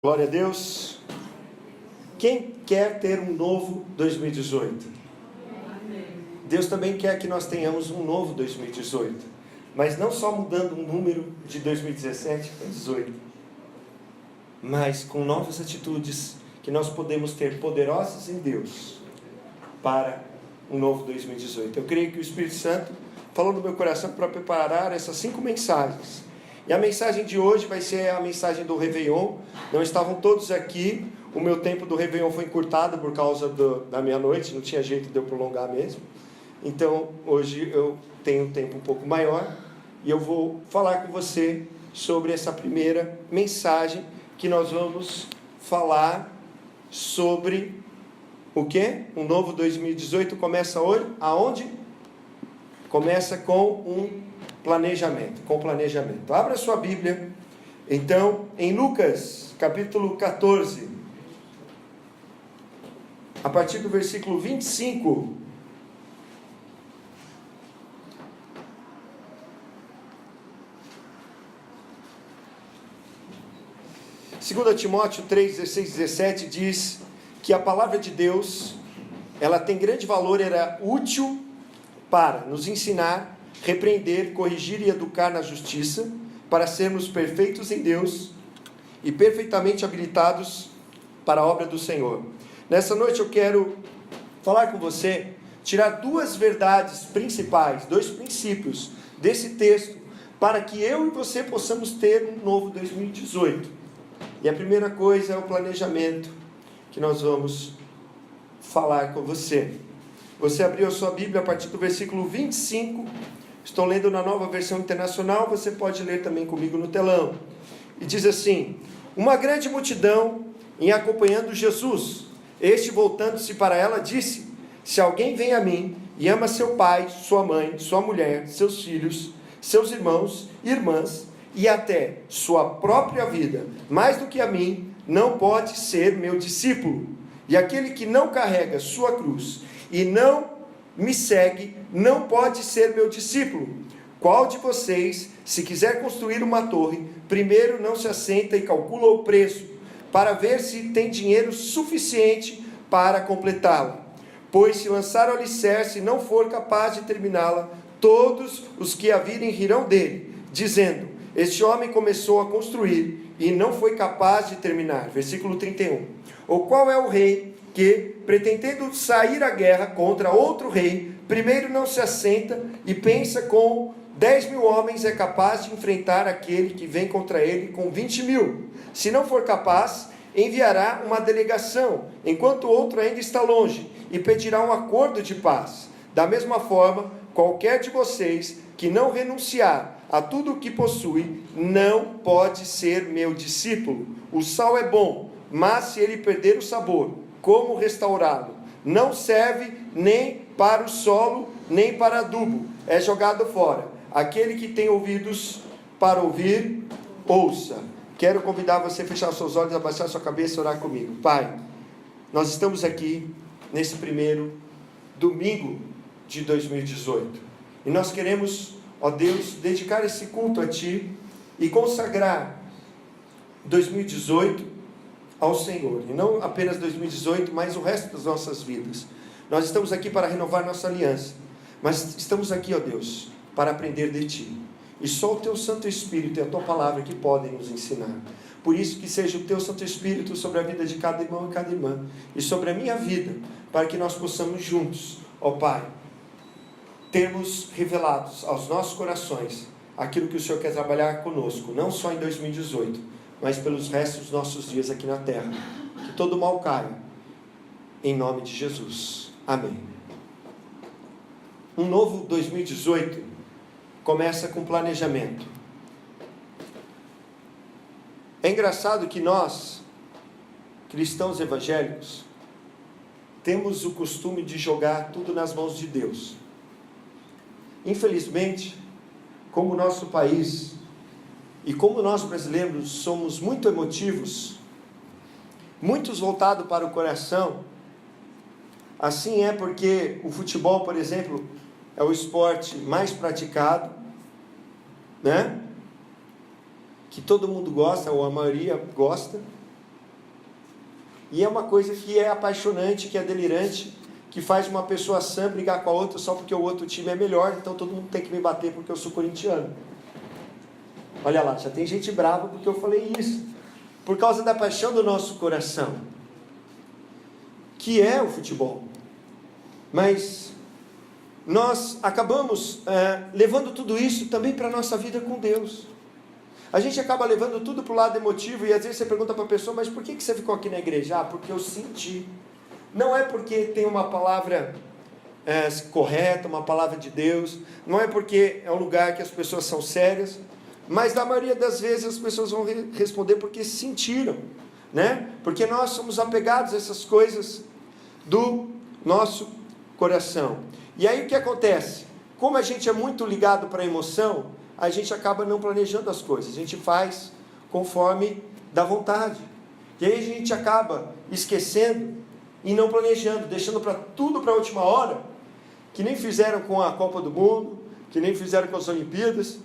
Glória a Deus. Quem quer ter um novo 2018? Deus também quer que nós tenhamos um novo 2018. Mas não só mudando um número de 2017 para 2018, mas com novas atitudes que nós podemos ter poderosas em Deus para um novo 2018. Eu creio que o Espírito Santo falou no meu coração para preparar essas 5 mensagens. E a mensagem de hoje vai ser a mensagem do Réveillon. Não estavam todos aqui. O meu tempo do Réveillon foi encurtado por causa da meia-noite. Não tinha jeito de eu prolongar mesmo. Então, hoje eu tenho um tempo um pouco maior. E eu vou falar com você sobre essa primeira mensagem, que nós vamos falar sobre o quê? Um novo 2018 começa hoje. Aonde? Começa com um planejamento, com planejamento. Abra sua Bíblia, então, em Lucas, capítulo 14, a partir do versículo 25. Segundo Timóteo 3, 16, 17, diz que a palavra de Deus, ela tem grande valor, era útil para nos ensinar, repreender, corrigir e educar na justiça, para sermos perfeitos em Deus e perfeitamente habilitados para a obra do Senhor. Nessa noite eu quero falar com você, tirar 2 verdades principais, 2 princípios desse texto, para que eu e você possamos ter um novo 2018. E a primeira coisa é o planejamento, que nós vamos falar com você. Você abriu a sua Bíblia a partir do versículo 25, estou lendo na Nova Versão Internacional, você pode ler também comigo no telão. E diz assim: uma grande multidão em acompanhando Jesus, este voltando-se para ela disse: se alguém vem a mim e ama seu pai, sua mãe, sua mulher, seus filhos, seus irmãos, irmãs e até sua própria vida, mais do que a mim, não pode ser meu discípulo. E aquele que não carrega sua cruz e não me segue, não pode ser meu discípulo. Qual de vocês, se quiser construir uma torre, primeiro não se assenta e calcula o preço, para ver se tem dinheiro suficiente para completá-la? Pois se lançar o alicerce e não for capaz de terminá-la, todos os que a virem rirão dele, dizendo: este homem começou a construir e não foi capaz de terminar. Versículo 31. Ou qual é o rei que, pretendendo sair à guerra contra outro rei, primeiro não se assenta e pensa com 10.000 homens é capaz de enfrentar aquele que vem contra ele com 20.000? Se não for capaz, enviará uma delegação, enquanto o outro ainda está longe, e pedirá um acordo de paz. Da mesma forma, qualquer de vocês que não renunciar a tudo o que possui, não pode ser meu discípulo. O sal é bom, mas se ele perder o sabor, como restaurá-lo? Não serve nem para o solo, nem para adubo, é jogado fora. Aquele que tem ouvidos para ouvir, ouça. Quero convidar você a fechar seus olhos, abaixar sua cabeça e orar comigo. Pai, nós estamos aqui nesse primeiro domingo de 2018. E nós queremos, ó Deus, dedicar esse culto a Ti e consagrar 2018 ao Senhor. E não apenas 2018, mas o resto das nossas vidas. Nós estamos aqui para renovar nossa aliança. Mas estamos aqui, ó Deus, para aprender de Ti. E só o Teu Santo Espírito e a Tua Palavra que podem nos ensinar. Por isso que seja o Teu Santo Espírito sobre a vida de cada irmão e cada irmã. E sobre a minha vida, para que nós possamos juntos, ó Pai, termos revelados aos nossos corações aquilo que o Senhor quer trabalhar conosco, não só em 2018, mas pelos restos dos nossos dias aqui na terra. Que todo mal caia, em nome de Jesus. Amém. Um novo 2018 começa com planejamento. É engraçado que nós, cristãos evangélicos, temos o costume de jogar tudo nas mãos de Deus. Infelizmente, como o nosso país e como nós brasileiros somos muito emotivos, muitos voltados para o coração, assim é porque o futebol, por exemplo, é o esporte mais praticado, né? Que todo mundo gosta, ou a maioria gosta, E é uma coisa que é apaixonante, que é delirante, que faz uma pessoa sã brigar com a outra só porque o outro time é melhor, então todo mundo tem que me bater porque eu sou corintiano. Olha lá, já tem gente brava porque eu falei isso. Por causa da paixão do nosso coração, que é o futebol. Mas nós acabamos levando tudo isso também para a nossa vida com Deus. A gente acaba levando tudo para o lado emotivo, e às vezes você pergunta para a pessoa, mas por que você ficou aqui na igreja? Ah, porque eu senti. Não é porque tem uma palavra correta, uma palavra de Deus, não é porque é um lugar que as pessoas são sérias, mas na maioria das vezes as pessoas vão responder porque sentiram, né? Porque nós somos apegados a essas coisas do nosso coração. E aí o que acontece? Como a gente é muito ligado para a emoção, a gente acaba não planejando as coisas, a gente faz conforme dá vontade. E aí a gente acaba esquecendo e não planejando, deixando tudo para a última hora, que nem fizeram com a Copa do Mundo, que nem fizeram com as Olimpíadas.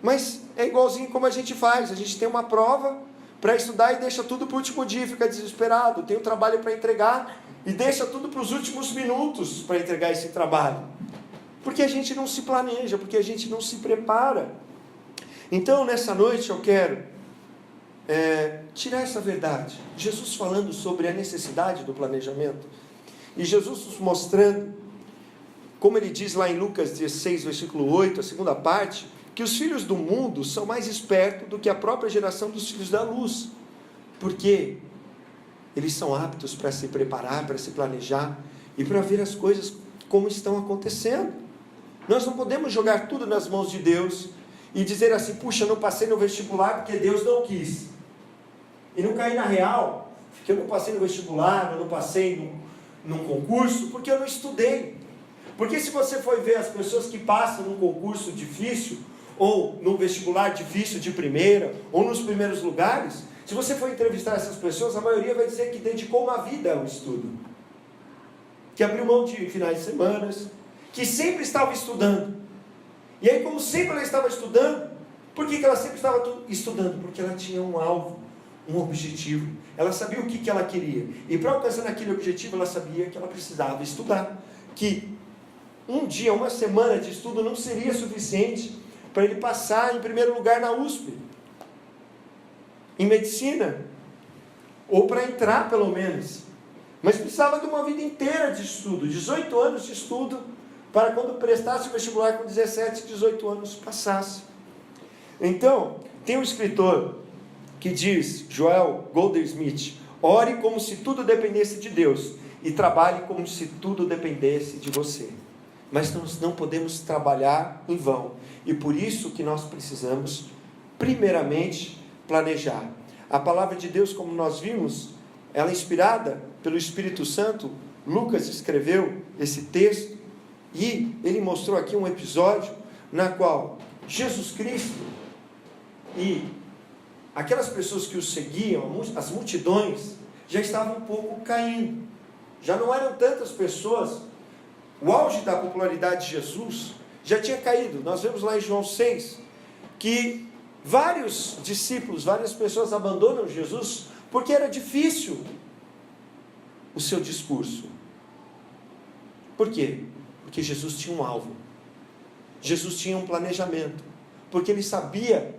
Mas é igualzinho como a gente faz, a gente tem uma prova para estudar e deixa tudo para o último dia, fica desesperado, tem um trabalho para entregar e deixa tudo para os últimos minutos para entregar esse trabalho. Porque a gente não se planeja, porque a gente não se prepara. Então, nessa noite eu quero tirar essa verdade. Jesus falando sobre a necessidade do planejamento. E Jesus nos mostrando, como ele diz lá em Lucas 16, versículo 8, a segunda parte, que os filhos do mundo são mais espertos do que a própria geração dos filhos da luz. Porque eles são aptos para se preparar, para se planejar e para ver as coisas como estão acontecendo. Nós não podemos jogar tudo nas mãos de Deus e dizer assim, puxa, não passei no vestibular porque Deus não quis. E não cair na real, que eu não passei no vestibular, eu não passei num concurso, porque eu não estudei. Porque se você for ver as pessoas que passam num concurso difícil, ou num vestibular difícil de primeira, ou nos primeiros lugares, se você for entrevistar essas pessoas, a maioria vai dizer que dedicou uma vida ao estudo. Que abriu mão de finais de semana, que sempre estava estudando. E aí, como sempre ela estava estudando, por que ela sempre estava estudando? Porque ela tinha um alvo, um objetivo. Ela sabia o que ela queria. E para alcançar aquele objetivo, ela sabia que ela precisava estudar. Que um dia, uma semana de estudo não seria suficiente para ele passar em primeiro lugar na USP, em medicina, ou para entrar pelo menos. Mas precisava de uma vida inteira de estudo, 18 anos de estudo, para quando prestasse o vestibular com 17, 18 anos, passasse. Então, tem um escritor que diz, Joel Goldsmith, ore como se tudo dependesse de Deus, e trabalhe como se tudo dependesse de você. Mas nós não podemos trabalhar em vão, e por isso que nós precisamos, primeiramente, planejar. A palavra de Deus, como nós vimos, ela é inspirada pelo Espírito Santo. Lucas escreveu esse texto, e ele mostrou aqui um episódio, na qual Jesus Cristo e aquelas pessoas que o seguiam, as multidões, já estavam um pouco caindo, já não eram tantas pessoas. O auge da popularidade de Jesus já tinha caído. Nós vemos lá em João 6, que vários discípulos, várias pessoas abandonam Jesus, porque era difícil o seu discurso. Por quê? Porque Jesus tinha um alvo, Jesus tinha um planejamento, porque ele sabia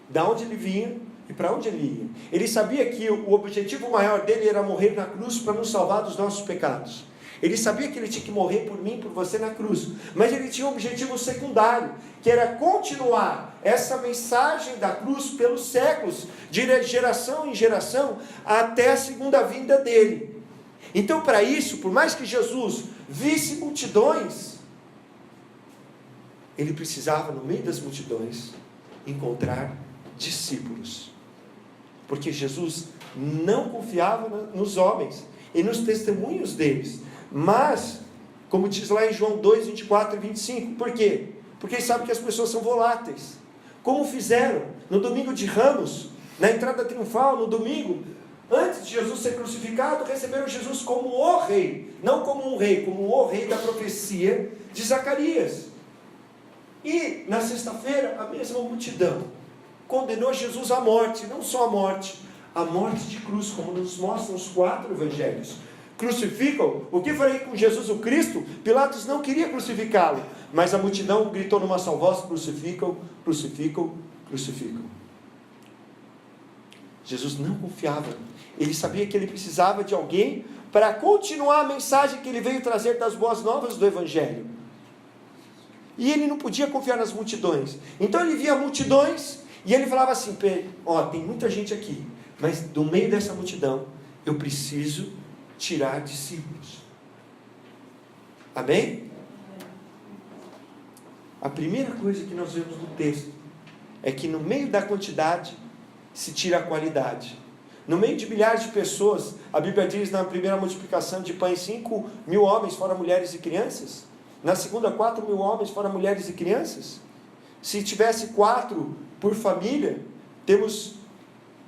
de onde ele vinha e para onde ele ia. Ele sabia que o objetivo maior dele era morrer na cruz para nos salvar dos nossos pecados. Ele sabia que ele tinha que morrer por mim, por você na cruz, mas ele tinha um objetivo secundário, que era continuar essa mensagem da cruz pelos séculos, de geração em geração, até a segunda vinda dele. Então, para isso, por mais que Jesus visse multidões, ele precisava, no meio das multidões, encontrar discípulos, porque Jesus não confiava nos homens e nos testemunhos deles, mas, como diz lá em João 2, 24 e 25, por quê? Porque ele sabe que as pessoas são voláteis, como fizeram no domingo de Ramos, na entrada triunfal, no domingo, antes de Jesus ser crucificado, receberam Jesus como o rei, não como um rei, como o rei da profecia de Zacarias. E na sexta-feira, a mesma multidão condenou Jesus à morte, não só à morte, a morte de cruz, como nos mostram os 4 evangelhos. Crucificam, o que farei com Jesus o Cristo? Pilatos não queria crucificá-lo, mas a multidão gritou numa só voz: crucificam, crucificam, crucificam. Jesus não confiava, ele sabia que ele precisava de alguém para continuar a mensagem que ele veio trazer das boas novas do evangelho. E ele não podia confiar nas multidões, então ele via multidões, e ele falava assim: tem muita gente aqui, mas do meio dessa multidão, eu preciso tirar discípulos. Amém? A primeira coisa que nós vemos no texto é que no meio da quantidade se tira a qualidade. No meio de milhares de pessoas, a Bíblia diz na primeira multiplicação de pães, 5.000 homens fora mulheres e crianças. Na segunda, 4.000 homens fora mulheres e crianças. Se tivesse 4 por família, temos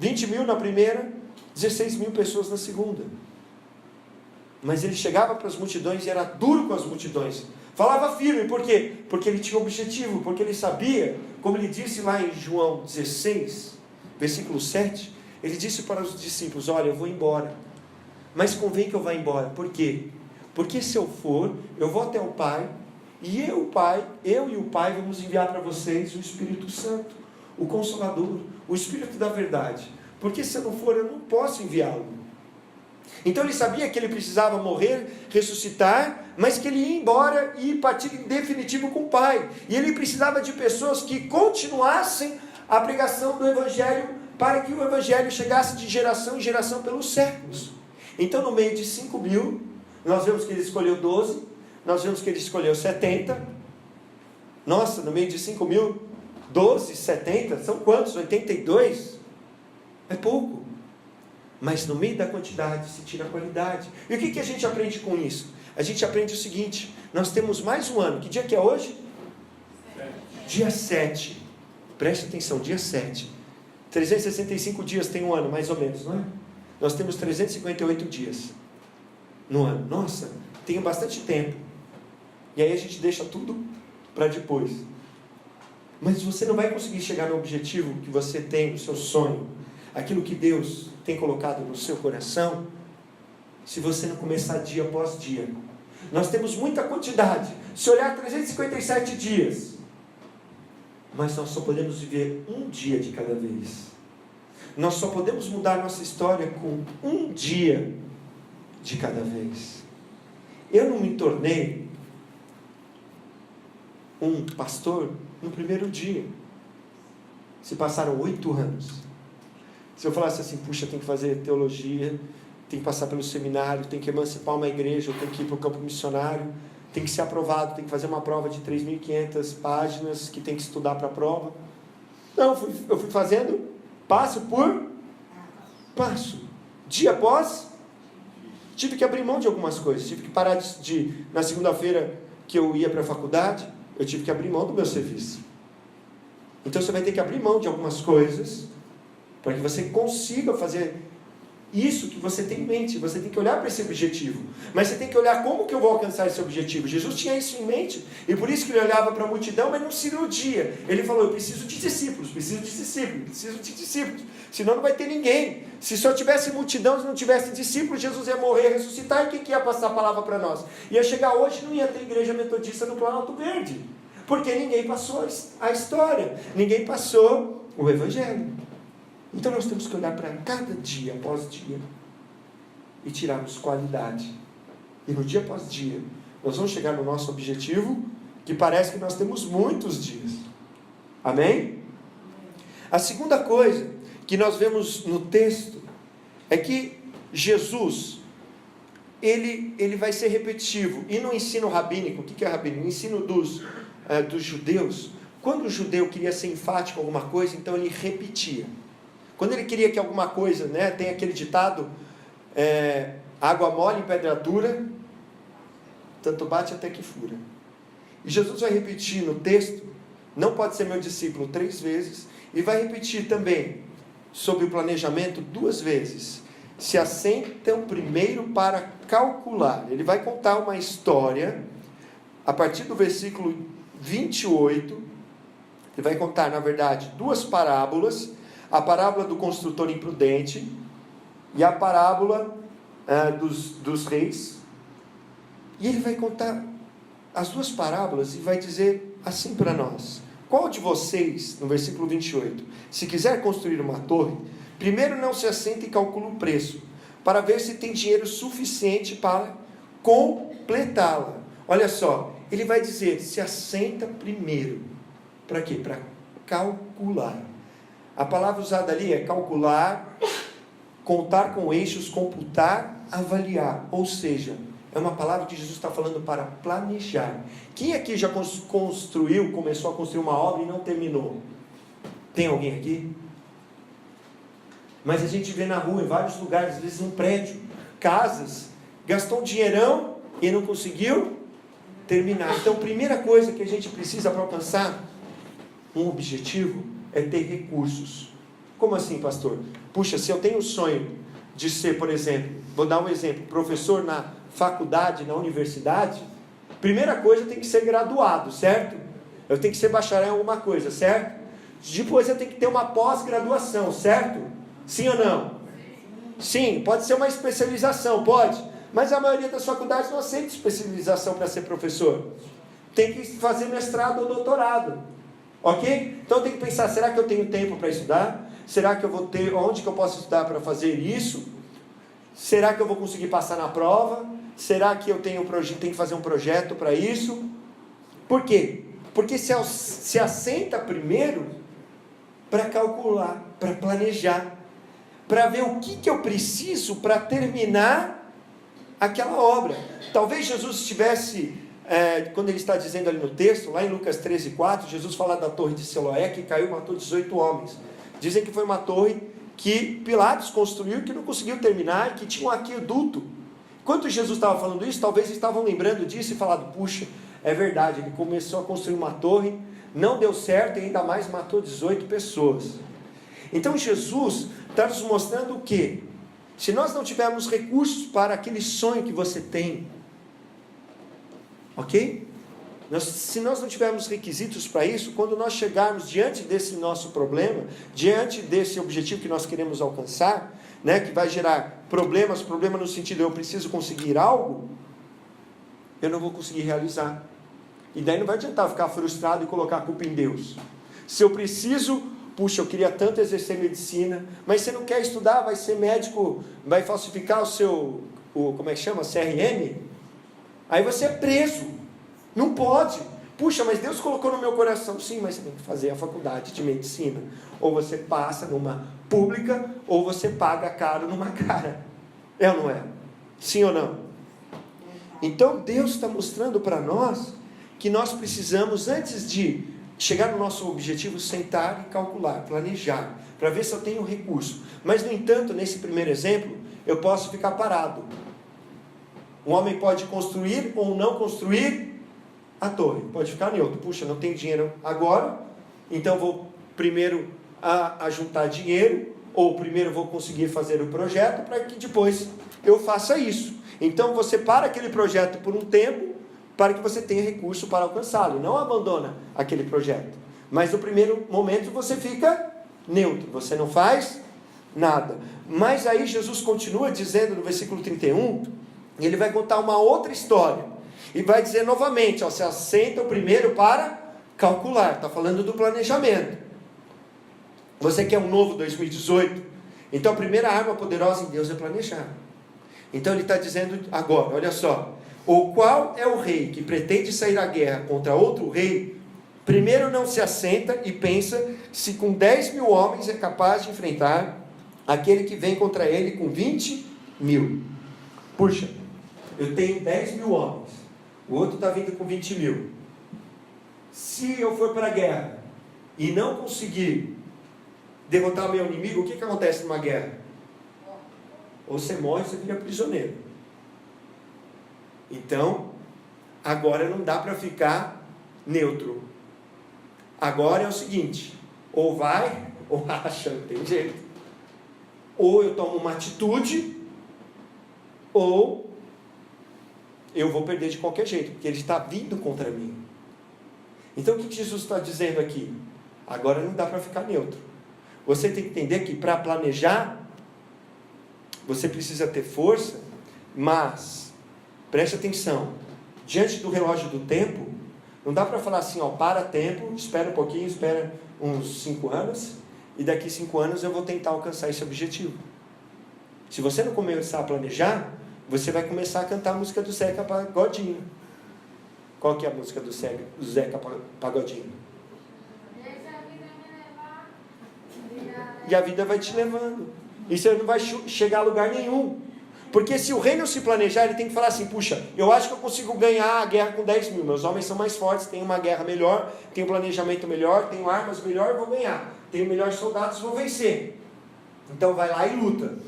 20.000 na primeira, 16.000 pessoas na segunda. Mas ele chegava para as multidões e era duro com as multidões. Falava firme, por quê? Porque ele tinha um objetivo, porque ele sabia, como ele disse lá em João 16, versículo 7, ele disse para os discípulos: olha, eu vou embora, mas convém que eu vá embora. Por quê? Porque se eu for, eu vou até o Pai, e eu e o Pai vamos enviar para vocês o Espírito Santo, o Consolador, o Espírito da verdade. Porque se eu não for, eu não posso enviá-lo. Então ele sabia que ele precisava morrer, ressuscitar, mas que ele ia embora e partir em definitivo com o Pai. E ele precisava de pessoas que continuassem a pregação do Evangelho, para que o Evangelho chegasse de geração em geração pelos séculos. Então, no meio de 5.000, nós vemos que ele escolheu 12, nós vemos que ele escolheu 70. Nossa, no meio de 5.000, 12, 70, são quantos? 82? É pouco. Mas no meio da quantidade se tira a qualidade. E o que a gente aprende com isso? A gente aprende o seguinte: nós temos mais um ano. Que dia que é hoje? 7. Dia 7. Preste atenção, dia 7. 365 dias tem um ano, mais ou menos, não é? Nós temos 358 dias no ano. Nossa, tem bastante tempo. E aí a gente deixa tudo para depois. Mas você não vai conseguir chegar no objetivo que você tem, no seu sonho, aquilo que Deus tem colocado no seu coração, se você não começar dia após dia. Nós temos muita quantidade. Se olhar 357 dias, mas nós só podemos viver um dia de cada vez. Nós só podemos mudar nossa história com um dia de cada vez. Eu não me tornei um pastor no primeiro dia. Se passaram 8 anos. Se eu falasse assim: puxa, tem que fazer teologia, tem que passar pelo seminário, tem que emancipar uma igreja, tem que ir para o campo missionário, tem que ser aprovado, tem que fazer uma prova de 3.500 páginas, que tem que estudar para a prova. Não, eu fui fazendo passo por passo, dia após. Tive que abrir mão de algumas coisas, tive que parar na segunda-feira que eu ia para a faculdade, eu tive que abrir mão do meu serviço. Então você vai ter que abrir mão de algumas coisas, para que você consiga fazer isso que você tem em mente. Você tem que olhar para esse objetivo, mas você tem que olhar: como que eu vou alcançar esse objetivo? Jesus tinha isso em mente, e por isso que ele olhava para a multidão, mas não se iludia. Ele falou: eu preciso de discípulos, senão não vai ter ninguém. Se só tivesse multidão e não tivesse discípulos, Jesus ia morrer, ressuscitar, e quem que ia passar a palavra para nós? Ia chegar hoje, não ia ter igreja metodista no Planalto Verde, porque ninguém passou a história, ninguém passou o Evangelho. Então nós temos que olhar para cada dia após dia e tirarmos qualidade. E no dia após dia nós vamos chegar no nosso objetivo, que parece que nós temos muitos dias. Amém? A segunda coisa que nós vemos no texto é que Jesus, ele vai ser repetitivo. E no ensino rabínico, o que é rabínico? O ensino dos judeus, quando o judeu queria ser enfático em alguma coisa, então ele repetia. Quando ele queria que alguma coisa, tem aquele ditado, água mole em pedra dura, tanto bate até que fura. E Jesus vai repetir no texto: não pode ser meu discípulo 3 vezes, e vai repetir também sobre o planejamento 2 vezes. Se assentam primeiro para calcular. Ele vai contar uma história, a partir do versículo 28, ele vai contar, na verdade, 2 parábolas, a parábola do construtor imprudente e a parábola dos reis. E ele vai contar as duas parábolas e vai dizer assim para nós: qual de vocês, no versículo 28, se quiser construir uma torre, primeiro não se assenta e calcula o preço, para ver se tem dinheiro suficiente para completá-la. Olha só, ele vai dizer, se assenta primeiro. Para quê? Para calcular. A palavra usada ali é calcular, contar com eixos, computar, avaliar. Ou seja, é uma palavra que Jesus está falando para planejar. Quem aqui já construiu, começou a construir uma obra e não terminou? Tem alguém aqui? Mas a gente vê na rua, em vários lugares, às vezes um prédio, casas, gastou um dinheirão e não conseguiu terminar. Então, a primeira coisa que a gente precisa para alcançar um objetivo é ter recursos. Como assim, pastor? Puxa, se eu tenho o sonho de ser, por exemplo, vou dar um exemplo, professor na faculdade, na universidade, primeira coisa tem que ser graduado, certo? Eu tenho que ser bacharel em alguma coisa, certo? Depois eu tenho que ter uma pós-graduação, certo? Sim ou não? Sim, pode ser uma especialização, pode. Mas a maioria das faculdades não aceita especialização para ser professor. Tem que fazer mestrado ou doutorado. Ok? Então tem que pensar, será que eu tenho tempo para estudar? Será que eu vou ter, onde que eu posso estudar para fazer isso? Será que eu vou conseguir passar na prova? Será que eu tenho que fazer um projeto para isso? Por quê? Porque se assenta primeiro para calcular, para planejar, para ver o que eu preciso para terminar aquela obra. Talvez Jesus estivesse, quando ele está dizendo ali no texto, lá em Lucas 13:4, Jesus fala da torre de Siloé, que caiu e matou 18 homens. Dizem que foi uma torre que Pilatos construiu, que não conseguiu terminar, e que tinha um aqueduto. Enquanto Jesus estava falando isso, talvez eles estavam lembrando disso e falando, puxa, é verdade, ele começou a construir uma torre, não deu certo e ainda mais matou 18 pessoas. Então Jesus está nos mostrando o quê? Se nós não tivermos recursos para aquele sonho que você tem, ok? Se nós não tivermos requisitos para isso, quando nós chegarmos diante desse nosso problema, diante desse objetivo que nós queremos alcançar, né, que vai gerar problema no sentido, eu preciso conseguir algo, eu não vou conseguir realizar. E daí não vai adiantar ficar frustrado e colocar a culpa em Deus. Se eu preciso, puxa, eu queria tanto exercer medicina, mas você não quer estudar, vai ser médico, vai falsificar como é que chama? CRM? Aí você é preso. Não pode. Puxa, mas Deus colocou no meu coração. Sim, mas você tem que fazer a faculdade de medicina. Ou você passa numa pública, ou você paga caro numa cara. É ou não é? Sim ou não? Então Deus está mostrando para nós que nós precisamos, antes de chegar no nosso objetivo, sentar e calcular, planejar, para ver se eu tenho recurso. Mas, no entanto, nesse primeiro exemplo, eu posso ficar parado. Um homem pode construir ou não construir a torre, pode ficar neutro. Puxa, não tenho dinheiro agora, então vou primeiro a juntar dinheiro, ou primeiro vou conseguir fazer o projeto, para que depois eu faça isso. Então você para aquele projeto por um tempo, para que você tenha recurso para alcançá-lo, não abandona aquele projeto, mas no primeiro momento você fica neutro, você não faz nada. Mas aí Jesus continua dizendo no versículo 31, e ele vai contar uma outra história, e vai dizer novamente, se assenta primeiro para calcular, está falando do planejamento. Você quer um novo 2018? Então a primeira arma poderosa em Deus é planejar. Então ele está dizendo agora, olha só, ou qual é o rei que pretende sair à guerra contra outro rei, primeiro não se assenta e pensa se com 10.000 homens é capaz de enfrentar aquele que vem contra ele com 20.000. Puxa, eu tenho 10.000 homens, o outro está vindo com 20.000. Se eu for para a guerra e não conseguir derrotar o meu inimigo, o que acontece numa guerra? Ou você morre ou você vira prisioneiro. Então, agora não dá para ficar neutro. Agora é o seguinte, ou vai, ou racha, não tem jeito. Ou eu tomo uma atitude, ou eu vou perder de qualquer jeito, porque ele está vindo contra mim. Então o que Jesus está dizendo aqui? Agora não dá para ficar neutro. você tem que entender que para planejar, você precisa ter força, mas, preste atenção, diante do relógio do tempo, não dá para falar assim, ó, para tempo, espera um pouquinho, espera uns 5 anos, e daqui 5 anos eu vou tentar alcançar esse objetivo. Se você não começar a planejar, você vai começar a cantar a música do Zeca Pagodinho. Qual que é a música do Zeca Pagodinho? E a vida vai te levando. E você não vai chegar a lugar nenhum. Porque se o rei não se planejar, ele tem que falar assim, puxa, eu acho que eu consigo ganhar a guerra com 10 mil. Meus homens são mais fortes, tenho uma guerra melhor, tenho um planejamento melhor, tenho armas melhor, vou ganhar. Tenho melhores soldados, vou vencer. Então vai lá e luta.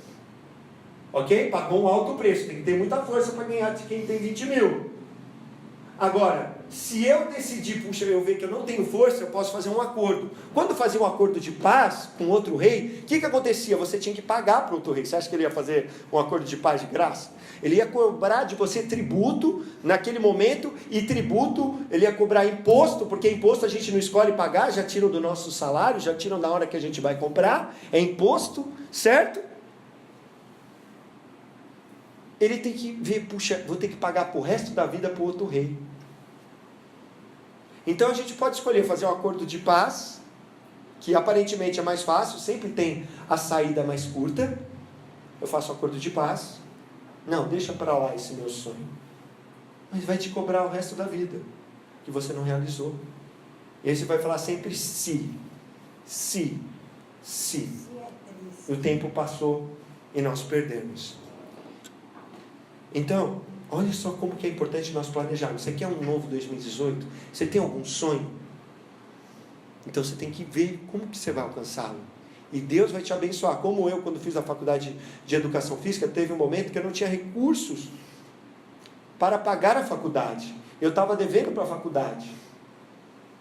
Ok? Pagou um alto preço, tem que ter muita força para ganhar de quem tem 20 mil. Agora, se eu decidir, puxa, eu ver que eu não tenho força, eu posso fazer um acordo. Quando fazia um acordo de paz com outro rei, o que acontecia? Você tinha que pagar para outro rei. Você acha que ele ia fazer um acordo de paz de graça? Ele ia cobrar de você tributo naquele momento, e tributo, ele ia cobrar imposto, porque imposto a gente não escolhe pagar, já tiram do nosso salário, já tiram da hora que a gente vai comprar, é imposto, certo? Ele tem que ver, puxa, vou ter que pagar para o resto da vida para o outro rei. Então a gente pode escolher fazer um acordo de paz, que aparentemente é mais fácil, sempre tem a saída mais curta. Eu faço um acordo de paz. Não, deixa para lá esse meu sonho. Mas vai te cobrar o resto da vida, que você não realizou. E aí você vai falar sempre se. O tempo passou e nós perdemos. Então, olha só como que é importante nós planejarmos. Você quer um novo 2018? Você tem algum sonho? Então você tem que ver como que você vai alcançá-lo. E Deus vai te abençoar. Como eu, quando fiz a faculdade de Educação Física, teve um momento que eu não tinha recursos para pagar a faculdade. Eu estava devendo para a faculdade.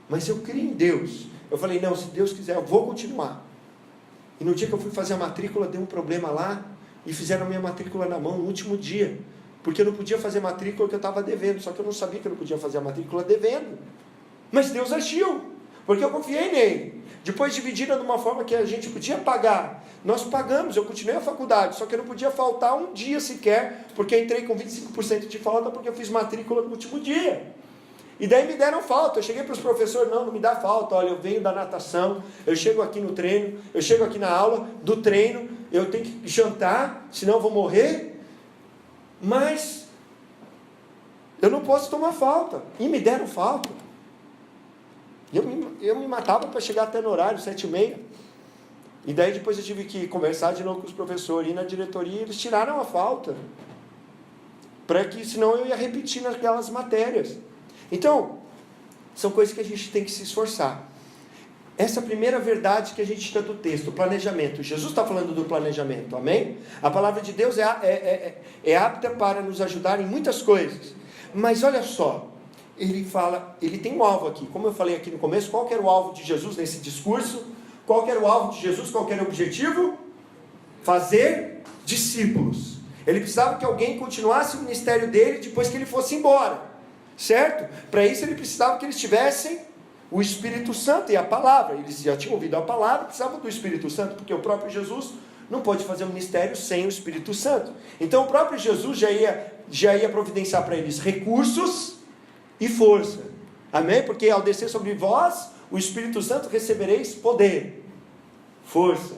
Mas eu criei em Deus. Eu falei, não, se Deus quiser, eu vou continuar. E no dia que eu fui fazer a matrícula, deu um problema lá, e fizeram a minha matrícula na mão no último dia. Porque eu não podia fazer matrícula porque eu estava devendo. Só que eu não sabia que eu não podia fazer a matrícula devendo. Mas Deus agiu, porque eu confiei nele. Depois dividiram de uma forma que a gente podia pagar. Nós pagamos, eu continuei a faculdade. Só que eu não podia faltar um dia sequer, porque eu entrei com 25% de falta, porque eu fiz matrícula no último dia. E daí me deram falta. Eu cheguei para os professores, não me dá falta. Olha, eu venho da natação, eu chego aqui no treino, eu chego aqui na aula do treino, eu tenho que jantar, senão eu vou morrer. Mas eu não posso tomar falta. E me deram falta. Eu me matava para chegar até no horário, 7h30. E daí depois eu tive que conversar de novo com os professores. E na diretoria eles tiraram a falta. Para que senão eu ia repetir naquelas matérias. Então, são coisas que a gente tem que se esforçar. Essa é a primeira verdade que a gente tira do texto, o planejamento. Jesus está falando do planejamento, amém? A palavra de Deus é apta para nos ajudar em muitas coisas. Mas olha só, ele tem um alvo aqui. Como eu falei aqui no começo, qual que era o alvo de Jesus nesse discurso? Qual que era o alvo de Jesus? Qual que era o objetivo? Fazer discípulos. Ele precisava que alguém continuasse o ministério dele depois que ele fosse embora, certo? Para isso ele precisava que eles tivessem o Espírito Santo e a palavra. Eles já tinham ouvido a palavra, precisavam do Espírito Santo, porque o próprio Jesus não pode fazer um ministério sem o Espírito Santo. Então o próprio Jesus já ia providenciar para eles recursos e força. Amém? Porque ao descer sobre vós, o Espírito Santo recebereis poder, força,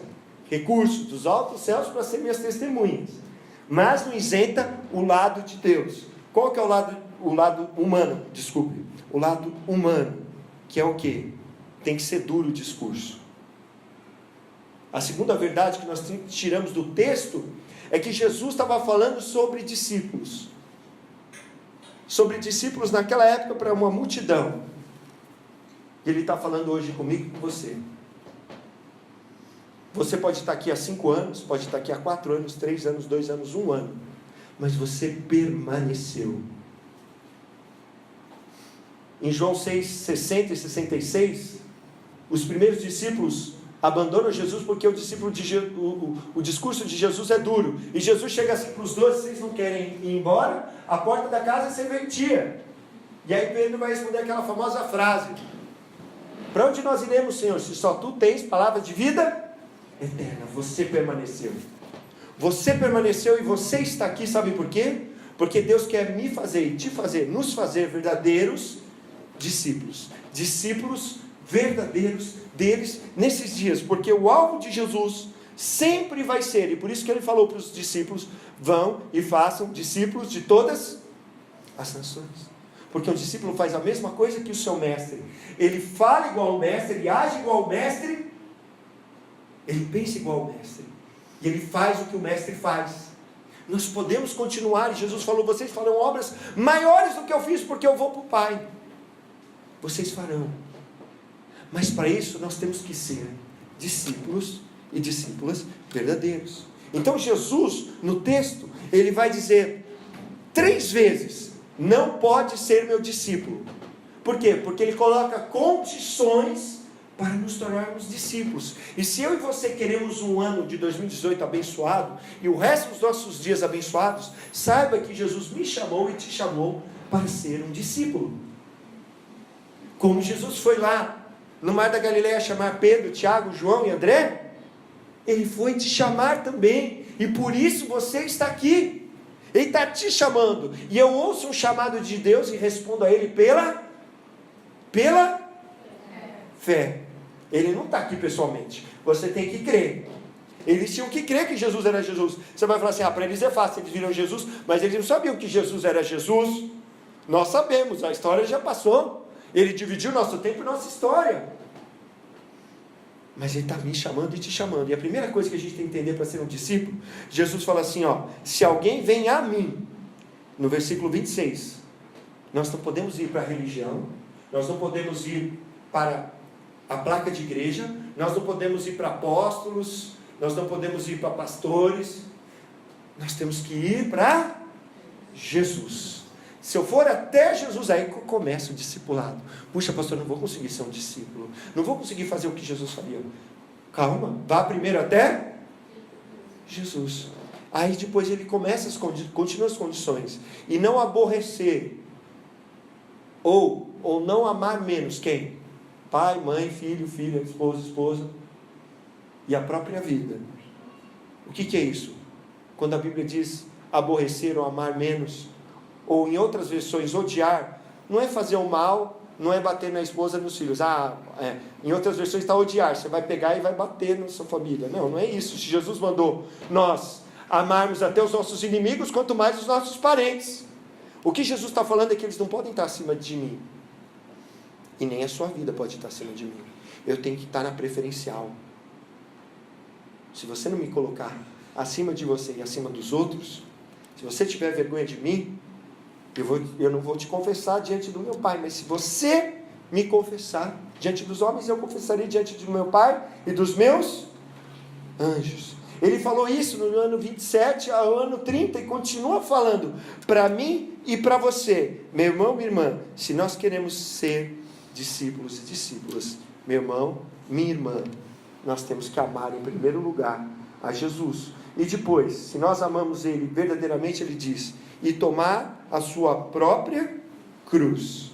recursos dos altos céus para serem minhas testemunhas. Mas não isenta o lado de Deus. Qual que é o lado humano? Desculpe. O lado humano. Que é o quê? Tem que ser duro o discurso. A segunda verdade que nós tiramos do texto é que Jesus estava falando sobre discípulos. Sobre discípulos naquela época para uma multidão. E Ele está falando hoje comigo e com você. Você pode estar aqui há 5 anos, pode estar aqui há 4 anos, 3 anos, 2 anos, 1 ano. Mas você permaneceu. Em João 6, 60 e 66, os primeiros discípulos abandonam Jesus porque o discurso de Jesus é duro. E Jesus chega assim para os 12, vocês não querem ir embora? A porta da casa é serventia. E aí Pedro vai responder aquela famosa frase: para onde nós iremos, Senhor, se só Tu tens palavra de vida eterna. Você permaneceu. Você permaneceu e você está aqui, sabe por quê? Porque Deus quer me fazer e te fazer, nos fazer verdadeiros discípulos. Discípulos verdadeiros deles nesses dias. Porque o alvo de Jesus sempre vai ser, e por isso que ele falou para os discípulos: vão e façam discípulos de todas as nações. Porque o discípulo faz a mesma coisa que o seu mestre. Ele fala igual ao mestre, ele age igual ao mestre, ele pensa igual ao mestre, e ele faz o que o mestre faz. Nós podemos continuar, e Jesus falou: vocês farão obras maiores do que eu fiz, porque eu vou para o Pai. Vocês farão. Mas para isso nós temos que ser discípulos e discípulas verdadeiros. Então Jesus, no texto, ele vai dizer 3 vezes: não pode ser meu discípulo. Por quê? Porque ele coloca condições para nos tornarmos discípulos. E se eu e você queremos um ano de 2018 abençoado, e o resto dos nossos dias abençoados, saiba que Jesus me chamou e te chamou para ser um discípulo. Como Jesus foi lá no Mar da Galileia chamar Pedro, Tiago, João e André, ele foi te chamar também, e por isso você está aqui. Ele está te chamando, e eu ouço um chamado de Deus e respondo a ele pela fé. Ele não está aqui pessoalmente, você tem que crer. Eles tinham que crer que Jesus era Jesus. Você vai falar assim: para eles é fácil, eles viram Jesus, mas eles não sabiam que Jesus era Jesus. Nós sabemos, a história já passou. Ele dividiu nosso tempo e nossa história. Mas ele está me chamando e te chamando. E a primeira coisa que a gente tem que entender para ser um discípulo, Jesus fala assim: se alguém vem a mim, no versículo 26, nós não podemos ir para a religião, nós não podemos ir para a placa de igreja, nós não podemos ir para apóstolos, nós não podemos ir para pastores, nós temos que ir para Jesus. Se eu for até Jesus, aí que eu começo o discipulado. Puxa, pastor, não vou conseguir ser um discípulo, não vou conseguir fazer o que Jesus faria. Calma, vá primeiro até Jesus. Aí depois ele começa continua as condições. E não aborrecer, ou não amar menos quem? Pai, mãe, filho, filha, esposa, e a própria vida. O que é isso? Quando a Bíblia diz aborrecer ou amar menos, ou em outras versões, odiar, não é fazer o mal, não é bater na esposa e nos filhos. Em outras versões está odiar, você vai pegar e vai bater na sua família. Não é isso. Se Jesus mandou nós amarmos até os nossos inimigos, quanto mais os nossos parentes. O que Jesus está falando é que eles não podem estar acima de mim, e nem a sua vida pode estar acima de mim. Eu tenho que estar na preferencial. Se você não me colocar acima de você e acima dos outros, se você tiver vergonha de mim, eu não vou te confessar diante do meu Pai, mas se você me confessar diante dos homens, eu confessarei diante do meu Pai e dos meus anjos. Ele falou isso no ano 27 ao ano 30 e continua falando para mim e para você, meu irmão, minha irmã. Se nós queremos ser discípulos e discípulas, meu irmão, minha irmã, nós temos que amar em primeiro lugar a Jesus. E depois, se nós amamos Ele verdadeiramente, Ele diz: e tomar a sua própria cruz.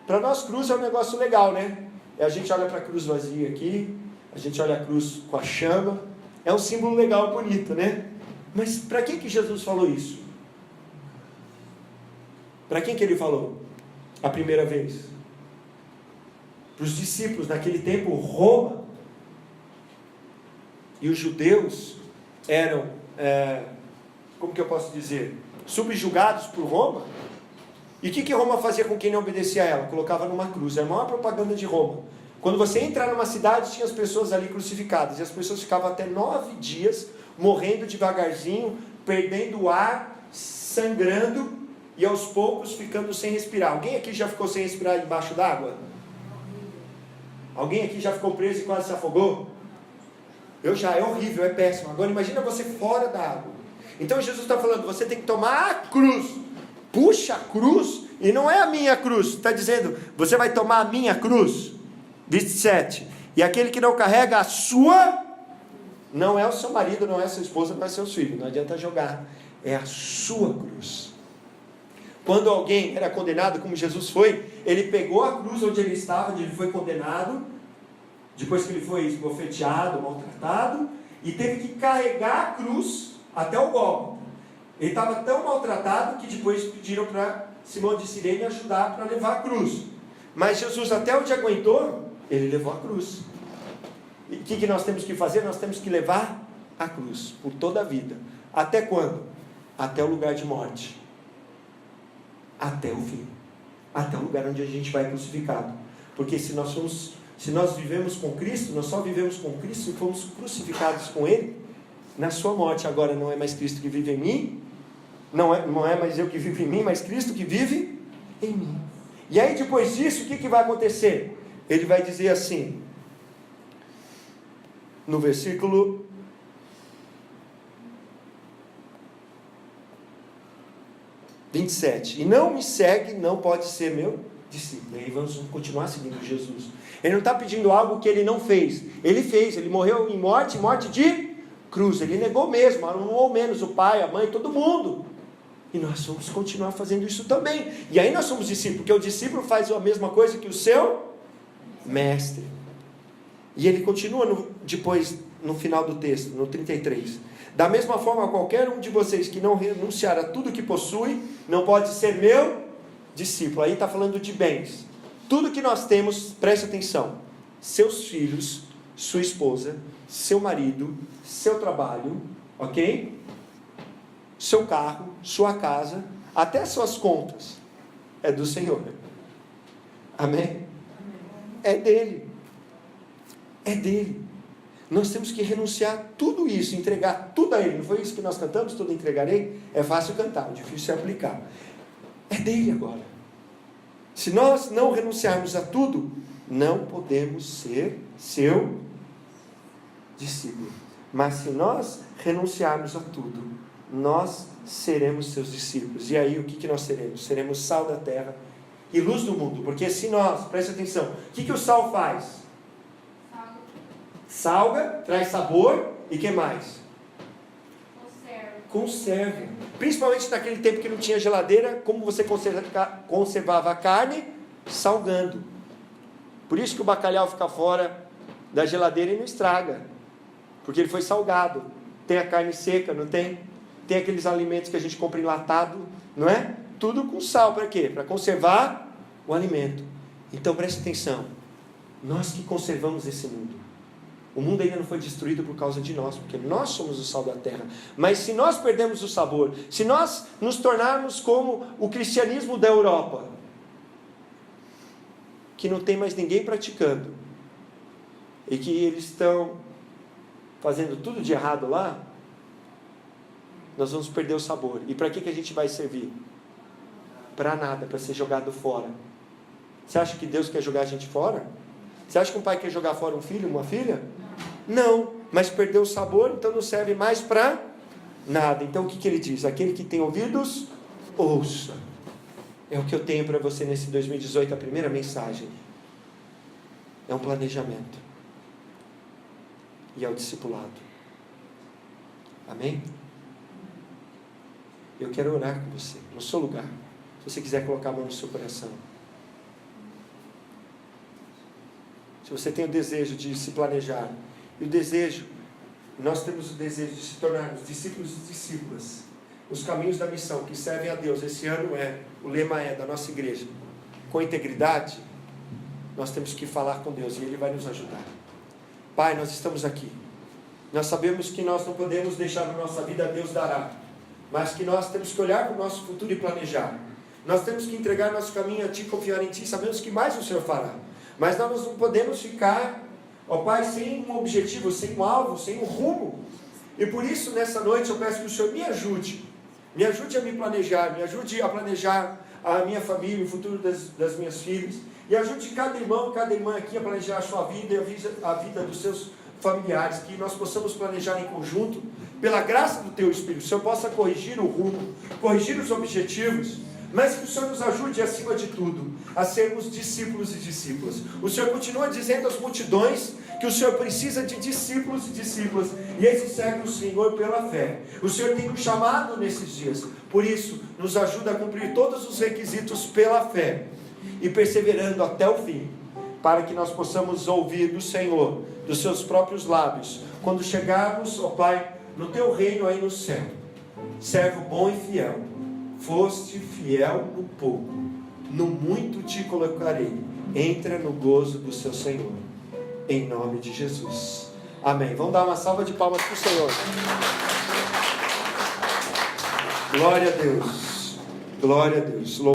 Para nós, cruz é um negócio legal, né? A gente olha para a cruz vazia aqui, a gente olha a cruz com a chama, é um símbolo legal, bonito, né? Mas para que Jesus falou isso? Para quem que Ele falou a primeira vez? Para os discípulos, naquele tempo, Roma e os judeus eram, como que eu posso dizer, subjugados por Roma. E o que Roma fazia com quem não obedecia a ela? Colocava numa cruz. Era a maior propaganda de Roma. Quando você entrar numa cidade, tinha as pessoas ali crucificadas, e as pessoas ficavam até 9 dias morrendo devagarzinho, perdendo o ar, sangrando, e aos poucos ficando sem respirar. Alguém aqui já ficou sem respirar debaixo d'água? Alguém aqui já ficou preso e quase se afogou? É horrível, é péssimo. Agora imagina você fora da água. Então Jesus está falando: você tem que tomar a cruz. Puxa a cruz, e não é a minha cruz. Está dizendo: você vai tomar a minha cruz. 27. E aquele que não carrega a sua, não é o seu marido, não é a sua esposa, não é seus filhos. Não adianta jogar. É a sua cruz. Quando alguém era condenado, como Jesus foi, ele pegou a cruz onde ele estava, onde ele foi condenado, depois que ele foi esbofeteado, maltratado, e teve que carregar a cruz até o Gólgota. Ele estava tão maltratado que depois pediram para Simão de Cirene ajudar para levar a cruz. Mas Jesus, até onde aguentou, ele levou a cruz. E o que nós temos que fazer? Nós temos que levar a cruz por toda a vida. Até quando? Até o lugar de morte. Até o fim. Até o lugar onde a gente vai crucificado. Porque se nós vivemos com Cristo, nós só vivemos com Cristo e fomos crucificados com Ele na sua morte. Agora não é mais Cristo que vive em mim, não é mais eu que vivo em mim, mas Cristo que vive em mim. E aí depois disso, o que vai acontecer? Ele vai dizer assim, no versículo 27, e não me segue, não pode ser meu discípulo. E aí vamos continuar seguindo Jesus. Ele não está pedindo algo que ele não fez. Ele fez, ele morreu em morte de cruz. Ele negou mesmo, um ou menos o pai, a mãe, todo mundo. E nós vamos continuar fazendo isso também. E aí nós somos discípulos, porque o discípulo faz a mesma coisa que o seu mestre. E ele continua depois, no final do texto, no 33. Da mesma forma, qualquer um de vocês que não renunciar a tudo que possui, não pode ser meu discípulo. Aí está falando de bens. Tudo que nós temos, preste atenção, seus filhos, sua esposa, seu marido, seu trabalho, ok? Seu carro, sua casa, até suas contas, é do Senhor. Amém? É dele. É dele. Nós temos que renunciar a tudo isso, entregar tudo a Ele. Não foi isso que nós cantamos? Tudo entregarei? É fácil cantar, difícil é aplicar. É dele agora. Se nós não renunciarmos a tudo, não podemos ser seu discípulo. Mas se nós renunciarmos a tudo, nós seremos seus discípulos. E aí o que nós seremos? Seremos sal da terra e luz do mundo. Porque se nós, preste atenção, o que o sal faz? Salga, traz sabor e o que mais? Conserva. Principalmente naquele tempo que não tinha geladeira, como você conservava a carne? Salgando. Por isso que o bacalhau fica fora da geladeira e não estraga, porque ele foi salgado. Tem a carne seca, não tem? Tem aqueles alimentos que a gente compra enlatado, não é? Tudo com sal, para quê? Para conservar o alimento. Então preste atenção, nós que conservamos esse mundo, o mundo ainda não foi destruído por causa de nós, porque nós somos o sal da terra. Mas se nós perdemos o sabor, se nós nos tornarmos como o cristianismo da Europa, que não tem mais ninguém praticando, e que eles estão fazendo tudo de errado lá, nós vamos perder o sabor. E para que a gente vai servir? Para nada, para ser jogado fora. Você acha que Deus quer jogar a gente fora? Você acha que um pai quer jogar fora um filho, uma filha? Não, mas perdeu o sabor, então não serve mais para nada. Então o que ele diz? Aquele que tem ouvidos, ouça. É o que eu tenho para você nesse 2018, a primeira mensagem. É um planejamento. E é o discipulado. Amém? Eu quero orar com você, no seu lugar. Se você quiser colocar a mão no seu coração. Se você tem o desejo de se planejar, e o desejo, nós temos o desejo de se tornarmos discípulos e discípulas, os caminhos da missão que servem a Deus, esse ano o lema é da nossa igreja, com integridade, nós temos que falar com Deus e Ele vai nos ajudar. Pai, nós estamos aqui, nós sabemos que nós não podemos deixar na nossa vida, Deus dará, mas que nós temos que olhar para o nosso futuro e planejar, nós temos que entregar nosso caminho a Ti, confiar em Ti, sabemos que mais o Senhor fará, mas nós não podemos ficar, ó Pai, sem um objetivo, sem um alvo, sem um rumo. E por isso, nessa noite, eu peço que o Senhor me ajude a me planejar, me ajude a planejar a minha família, o futuro das minhas filhas, e ajude cada irmão, cada irmã aqui a planejar a sua vida e a vida dos seus familiares, que nós possamos planejar em conjunto, pela graça do Teu Espírito, o Senhor possa corrigir o rumo, corrigir os objetivos, mas que o Senhor nos ajude, acima de tudo, a sermos discípulos e discípulas. O Senhor continua dizendo às multidões que o Senhor precisa de discípulos e discípulas, e esses seguem o Senhor pela fé. O Senhor tem nos chamado nesses dias, por isso, nos ajuda a cumprir todos os requisitos pela fé, e perseverando até o fim, para que nós possamos ouvir do Senhor, dos seus próprios lábios, quando chegarmos, ó Pai, no teu reino aí no céu. Servo bom e fiel, foste fiel no pouco, no muito te colocarei. Entra no gozo do seu Senhor, em nome de Jesus. Amém. Vamos dar uma salva de palmas para o Senhor. Glória a Deus. Glória a Deus.